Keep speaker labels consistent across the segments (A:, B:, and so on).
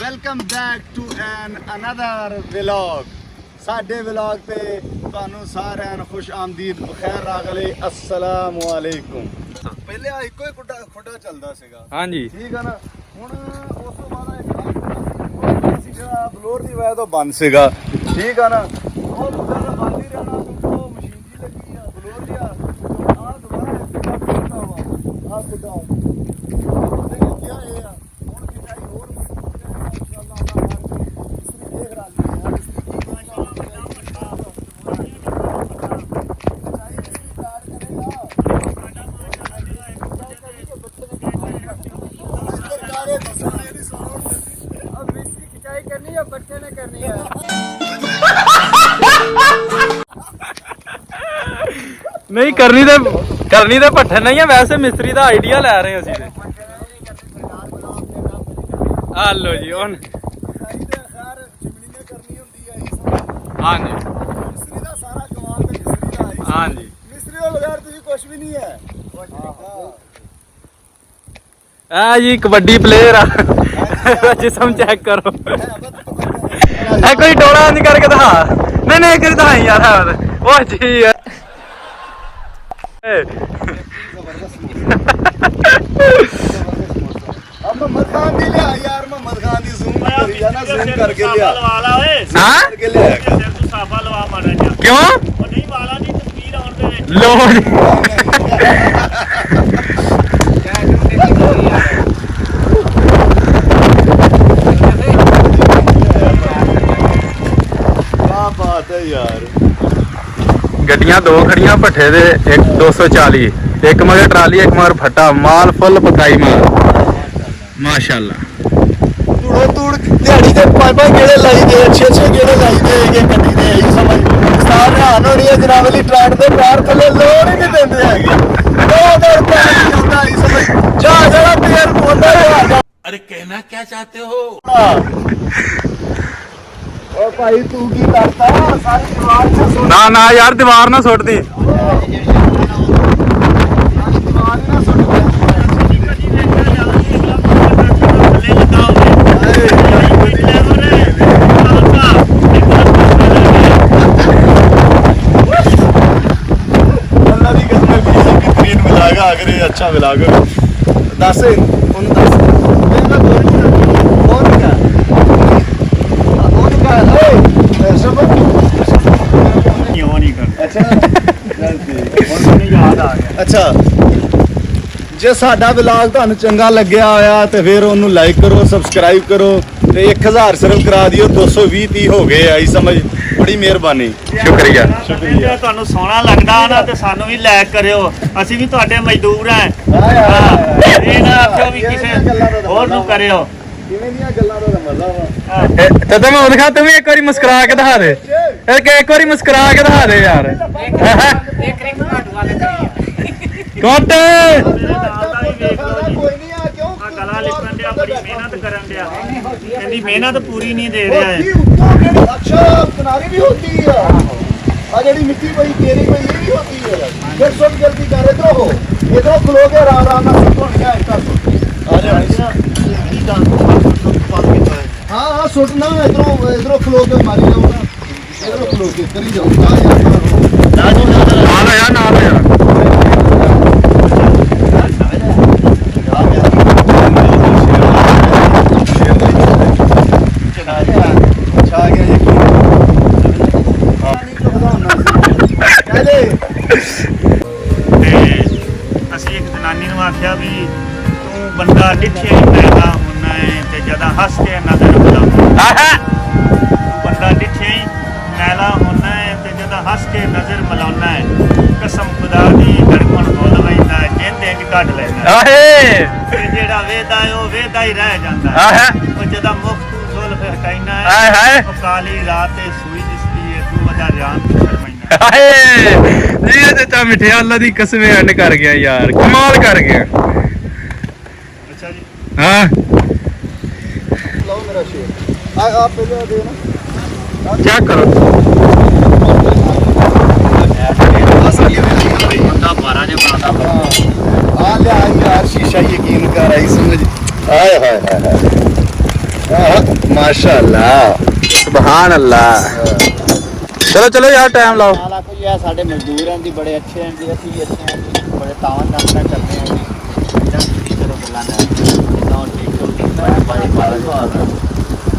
A: Welcome back to an another vlog. ਸਾਡੇ vlog ਤੇ ਤੁਹਾਨੂੰ ਸਾਰਿਆਂ ਨੂੰ ਖੁਸ਼ ਆਮਦੀਦ ਬਖੈਰ ਰਾਗਲੇ ਅਸਲਾਮ ਵਾਲੇਕੁਮ। ਪਹਿਲੇ ਆ ਇੱਕੋ ਹੀ ਖੁੱਡਾ ਚੱਲਦਾ ਸੀਗਾ, ਹਾਂਜੀ ਠੀਕ ਆ ਨਾ। ਹੁਣ ਉਸ ਤੋਂ ਬਾਅਦ ਇੱਕ ਜਿਹੜਾ ਬਲੋਰ ਦੀ ਵਜ੍ਹਾ ਤੋਂ ਬੰਦ ਸੀਗਾ, ਠੀਕ ਆ ਨਾ। ਉਹ ਖੁੱਡਾ ਤਾਂ ਬੰਦ ਹੀ ਰਹਿਣਾ ਕਿਉਂਕਿ ਉਹ ਮਸ਼ੀਨ ਜੀ ਲੱਗੀ ਆ ਬਲੋਰ ਦੀ। ਆ ਦੁਬਾਰਾ ਖੁੱਡਾ ਵਾ, ਆ ਖੁੱਡਾ
B: नहीं करनी तो भट्ठे नहीं है, वैसे मिस्त्री का आइडिया लै रहे हैं असीं। लो जी हुण हाँ जी हाँ जी
A: मिस्त्री तो बगैर तुझे कुछ भी नहीं है।
B: जी कबड्डी प्लेयर आ जिसम चेक करो। कोई टोला नहीं करके दिखा, नहीं कर दिखा यार वो जी है।
A: मोहम्मद खान दी लिया यार, मोहम्मद खान दी ज़ूम करी जाना, ज़ूम करके लिया।
B: हां
A: करके लिया
C: तू साफा लवा माड़ा जा
B: क्यों
C: ओ नहीं वाला दी तस्वीर आउण दे विच
B: लो
A: क्या बात है यार।
B: गड्डियां दो खड़ियां भट्ठे दे, एक 240, एक मगर ट्राली एक मगर फट्टा माल फुल पकाई माल माशाल्लाह।
A: तूड़ो तूड़ दिहाड़ी दे पाइपां गेड़े लाई दे, अच्छे गेड़े लाई दे ये गड्डी दे। यही समझ स्टार हान होनी है जनाब अली ट्रैक दे पैर थले लोड़ ही नहीं देंदे हैगे। दर पैर ਜਾਂਦਾ ही समझ जा जरा पैर बोलदा जा।
C: अरे कहना क्या चाहते हो?
A: ओ भाई तू की करता सारी दीवार से सुन
B: ना यार दीवार ना सुट दी।
A: अगर अच्छा मिलाकर दस उन दस अच्छा जे साडा व्लॉग ਤੁਹਾਨੂੰ ਚੰਗਾ ਲੱਗਿਆ ਹੋਇਆ ਤੇ ਫਿਰ ਉਹਨੂੰ ਲਾਈਕ ਕਰੋ, ਸਬਸਕ੍ਰਾਈਬ ਕਰੋ ਤੇ 1000 ਸਿਰਫ ਕਰਾ ਦਿਓ। 220 30 ਹੋ ਗਏ ਆਈ ਸਮਝ, ਬੜੀ ਮਿਹਰਬਾਨੀ
B: शुक्रिया
C: ਜੇ ਤੁਹਾਨੂੰ ਸੋਹਣਾ ਲੱਗਦਾ ਨਾ ਤੇ ਸਾਨੂੰ ਵੀ ਲਾਇਕ ਕਰਿਓ, ਅਸੀਂ ਵੀ ਤੁਹਾਡੇ ਮਜ਼ਦੂਰ ਆਂ। ਇਹ ਨਾ ਆਖਿਓ ਵੀ ਕਿਸੇ ਹੋਰ ਨੂੰ ਕਰਿਓ।
A: ਕਿਵੇਂ ਦੀਆਂ ਗੱਲਾਂ ਦਾ ਮਜ਼ਾ ਵਾ।
B: ਤੇ ਤੂੰ ਮੈਂ ਦਿਖਾ, ਤੂੰ ਵੀ ਇੱਕ ਵਾਰੀ ਮੁਸਕਰਾ ਕੇ ਦਿਖਾ ਦੇ, ਇੱਕ ਵਾਰੀ ਮੁਸਕਰਾ ਕੇ ਦਿਖਾ ਦੇ ਯਾਰ। ਕੋਟ
A: ਕੋਈ ਨਹੀਂ ਆ ਕਿਉਂ
C: ਆ ਗਲਾ ਲਿਪਣ ਡਿਆ, ਬੜੀ ਮਿਹਨਤ ਕਰਨ ਡਿਆ, ਇਹਦੀ ਮਿਹਨਤ ਪੂਰੀ ਨਹੀਂ ਦੇ ਰਿਹਾ ਹੈ।
A: अच्छा किनारी भी होती है, और जेडी मिट्टी पई तेरी पई ये भी होती है। फिर सब जल्दी कर, इधर हो, इधर खलो के आराम से सुट गया इसका आ जा। हां हां सुटना इधर खलो के मारी जाओ ना, इधर खलो के करी जाओ
B: नाल यार
C: ਅਸੀਂ ਇੱਕ ਜਨਾਨੀ ਨੂੰ ਆਖਿਆ ਵੀ ਤੂੰ ਬੰਦਾ ਡਿੱਠਿਆ ਹੀ ਪੈਦਾ ਹੁੰਦਾ ਹੈ ਤੇ ਜਦੋਂ ਹੱਸ ਕੇ ਨਜ਼ਰ ਮਿਲਾਉਂਦਾ ਤੂੰ ਬੰਦਾ ਡਿੱਠਿਆ ਹੀ ਮੈਲਾ ਹੁੰਦਾ ਹੈ ਤੇ ਜਦੋਂ ਹੱਸ ਕੇ ਨਜ਼ਰ ਮਿਲਾਉਂਦਾ ਹੈ। ਕਸਮ ਖੁਦਾ ਦੀ ਧੜਕਣ ਬੋਲ ਵੈਂਦਾ ਜਿੰਦੇ ਚ ਕੱਢ ਲੈਂਦਾ
B: ਆਹੇ
C: ਤੇ ਜਿਹੜਾ ਵੇਦਾ ਉਹ ਵੇਦਾ ਹੀ ਰਹਿ ਜਾਂਦਾ
B: ਆਹੇ
C: ਉਹ ਜਦੋਂ ਮੁਖ ਤੂੰ ਜ਼ੁਲਫ ਹਟਾਈਨਾ
B: ਆਏ ਹਾਏ
C: ਉਹ ਕਾਲੀ ਰਾਤ ਤੇ ਸੂਈ ਦਿਸਦੀ ਹੈ ਤੂੰ ਵਜਾ ਰਿਆਨ ਤੋਂ ਸ਼ਰਮਾਈਨਾ।
B: ਹਾਏ ਜੀ ਇਹ ਚਾਚਾ ਮਿੱਠਿਆ ਅੱਲਾ ਦੀ ਕਸਮ ਐਂਡ ਕਰ ਗਿਆ ਯਾਰ, ਕਮਾਲ ਕਰ ਗਿਆ।
C: ਅੱਛਾ ਜੀ
B: ਹਾਂ
A: लो मेरा शेर आप पहले दे ना
B: ਚੈੱਕ ਕਰੋ।
C: ਬੰਦਾ 12 ਜੇ ਬਣਾਉਂਦਾ
A: आ ले यार शीशा यकीन कर आई समझ। हाय हाय हाय हाय माशाअल्लाह
B: ਸੁਭਾਨ ਅੱਲਾ ਚਲੋ ਚਲੋ ਯਾਰ ਟਾਈਮ ਲਾਓ
A: नाला कोई है साडे मजदूर हैं जी बड़े अच्छे हैं जी ਅਸੀਂ ਵੀ अच्छे हैं जी बड़े तावन नाम करते हैं जी जब की करो बुलाना ना ठीक तो भाई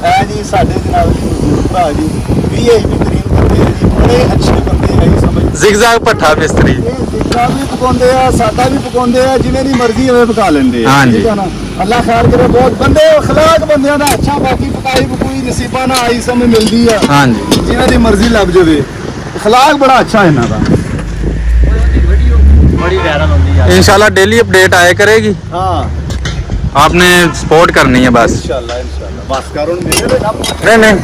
A: है जी साडे जनाब जी मजदूर भरा जी वीआईपी तरीन बंदे हैं जी बड़े अच्छे बंदे हैं समझ
B: ਜ਼ਿਗਜ਼ੈਗ ਭੱਠਾ ਮਿਸਤਰੀ
A: ਇਹ ਜਿੱਦਾਂ ਵੀ ਪਕਾਉਂਦੇ ਆ ਸਾਦਾ ਵੀ ਪਕਾਉਂਦੇ ਆ ਜਿਵੇਂ ਦੀ ਮਰਜ਼ੀ ਹੋਵੇ ਪਕਾ ਲੈਂਦੇ ਆ
B: ਹਾਂਜੀ।
A: ਠੀਕ ਆ ਨਾ ਅੱਲਾ ਖੈਰ ਕਰੇ ਬਹੁਤ ਬੰਦੇ ਅਖਲਾਕ ਬੰਦਿਆਂ ਦਾ ਅੱਛਾ ਬਾਕੀ ਪਕਾਈ ਪਕੂਈ ਨਸੀਬਾਂ ਨਾਲ ਆਈ ਸਮਝ ਮਿਲਦੀ ਆ
B: ਹਾਂਜੀ
A: ਜਿਵੇਂ ਦੀ ਮਰਜ਼ੀ ਲੱਭ ਜਾਵੇ ਅਖਲਾਕ ਬੜਾ ਅੱਛਾ ਇਹਨਾਂ ਦਾ बड़ी वायरल होती है
B: इंशाल्लाह डेली अपडेट आया करेगी
A: हाँ
B: आपने सपोर्ट करनी है बस
A: इंशाल्लाह बस करो मेरे ना
B: नहीं नहीं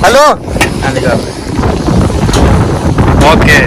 B: हेलो ओके